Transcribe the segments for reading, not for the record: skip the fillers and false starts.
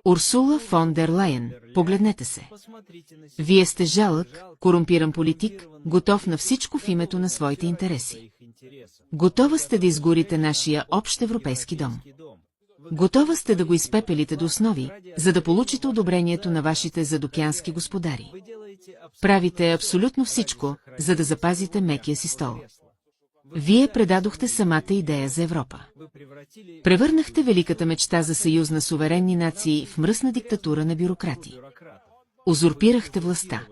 Урсула фон дер Лайен, погледнете се. Вие сте жалък, корумпиран политик, готов на всичко в името на своите интереси. Готова сте да изгорите нашия общ европейски дом. Готова сте да го изпепелите до основи, за да получите одобрението на вашите задокеански господари. Правите абсолютно всичко, за да запазите мекия си стол. Вие предадохте самата идея за Европа. Превърнахте великата мечта за съюз на суверенни нации в мръсна диктатура на бюрократи. Узурпирахте властта.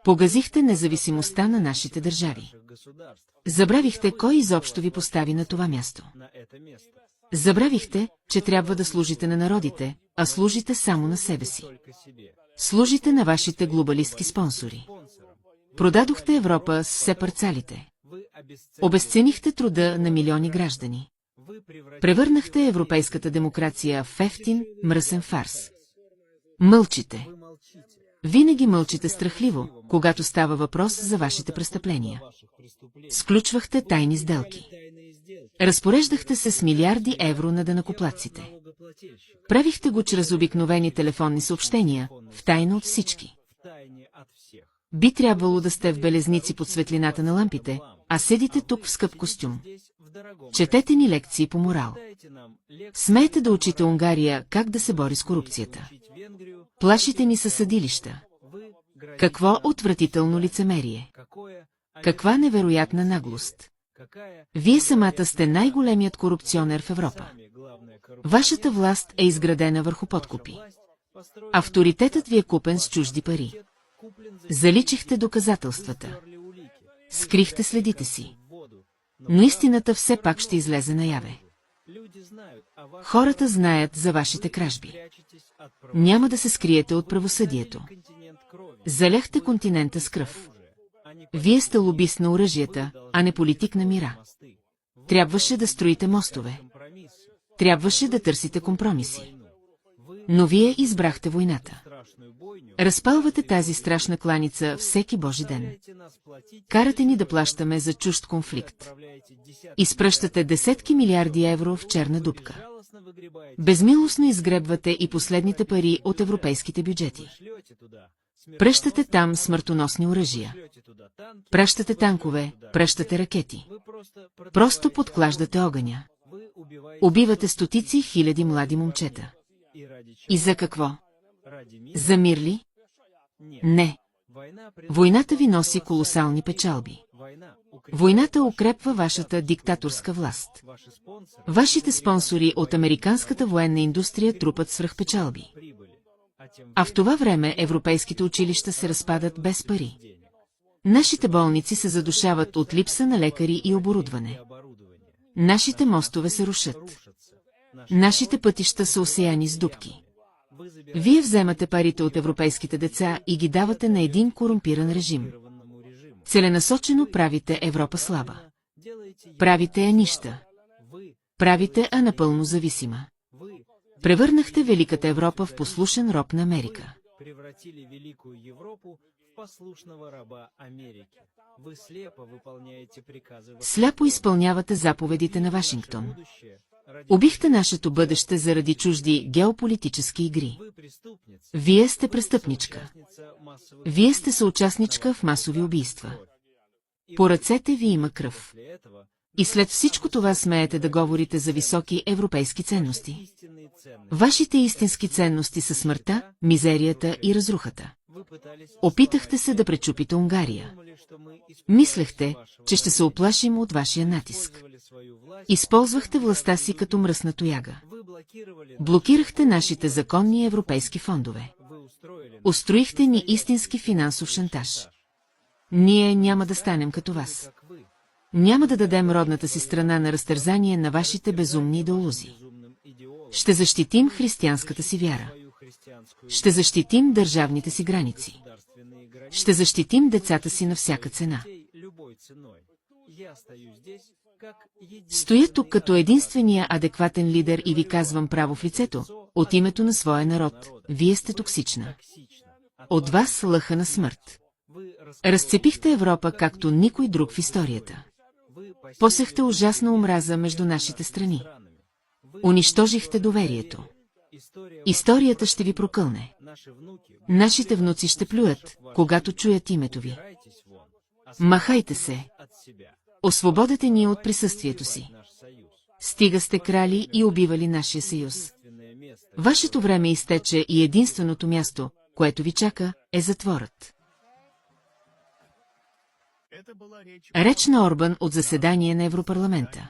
Погазихте независимостта на нашите държави. Забравихте кой изобщо ви постави на това място. Забравихте, че трябва да служите на народите, а служите само на себе си. Служите на вашите глобалистки спонсори. Продадохте Европа с все парцалите. Обезценихте труда на милиони граждани. Превърнахте европейската демокрация в ефтин, мръсен фарс. Мълчите. Винаги мълчите страхливо, когато става въпрос за вашите престъпления. Сключвахте тайни сделки. Разпореждахте се с милиарди евро на данъкоплатците. Правихте го чрез обикновени телефонни съобщения, втайно от всички. Би трябвало да сте в белезници под светлината на лампите, а седите тук в скъп костюм. Четете ни лекции по морал. Смеете да учите Унгария как да се бори с корупцията. Плашите ни със съдилища. Какво отвратително лицемерие. Каква невероятна наглост. Вие самата сте най-големият корупционер в Европа. Вашата власт е изградена върху подкупи. Авторитетът ви е купен с чужди пари. Заличихте доказателствата. Скрихте следите си. Но истината все пак ще излезе наяве. Хората знаят за вашите кражби. Няма да се скриете от правосъдието. Заляхте континента с кръв. Вие сте лобист на оръжията, а не политик на мира. Трябваше да строите мостове. Трябваше да търсите компромиси. Но вие избрахте войната. Разпалвате тази страшна кланица всеки божи ден. Карате ни да плащаме за чужд конфликт. Изпращате десетки милиарди евро в черна дупка. Безмилостно изгребвате и последните пари от европейските бюджети. Пръщате там смъртоносни оръжия. Пращате танкове, пращате ракети. Просто подклаждате огъня. Убивате стотици хиляди млади момчета. И за какво? За мир ли? Не. Войната ви носи колосални печалби. Войната укрепва вашата диктаторска власт. Вашите спонсори от американската военна индустрия трупат свръхпечалби. А в това време европейските училища се разпадат без пари. Нашите болници се задушават от липса на лекари и оборудване. Нашите мостове се рушат. Нашите пътища са осеяни с дупки. Вие вземате парите от европейските деца и ги давате на един корумпиран режим. Целенасочено правите Европа слаба. Правите я нища. Правите я напълно зависима. Превърнахте Великата Европа в послушен роб на Америка. Сляпо изпълнявате заповедите на Вашингтон. Убихте нашето бъдеще заради чужди геополитически игри. Вие сте престъпничка. Вие сте съучастничка в масови убийства. По ръцете ви има кръв. И след всичко това смеете да говорите за високи европейски ценности. Вашите истински ценности са смъртта, мизерията и разрухата. Опитахте се да пречупите Унгария. Мислехте, че ще се оплашим от вашия натиск. Използвахте властта си като мръсна тояга. Блокирахте нашите законни европейски фондове. Устроихте ни истински финансов шантаж. Ние няма да станем като вас. Няма да дадем родната си страна на разтързание на вашите безумни идеолози. Ще защитим християнската си вяра. Ще защитим държавните си граници. Ще защитим децата си на всяка цена. Стоя тук като единствения адекватен лидер и ви казвам право в лицето, от името на своя народ, вие сте токсична. От вас лъха на смърт. Разцепихте Европа както никой друг в историята. Посехте ужасна омраза между нашите страни. Унищожихте доверието. Историята ще ви прокълне. Нашите внуци ще плюят, когато чуят името ви. Махайте се. Освободете ни от присъствието си. Стига сте крали и убивали нашия съюз. Вашето време изтече и единственото място, което ви чака, е затворът. Реч на Орбан от заседание на Европарламента.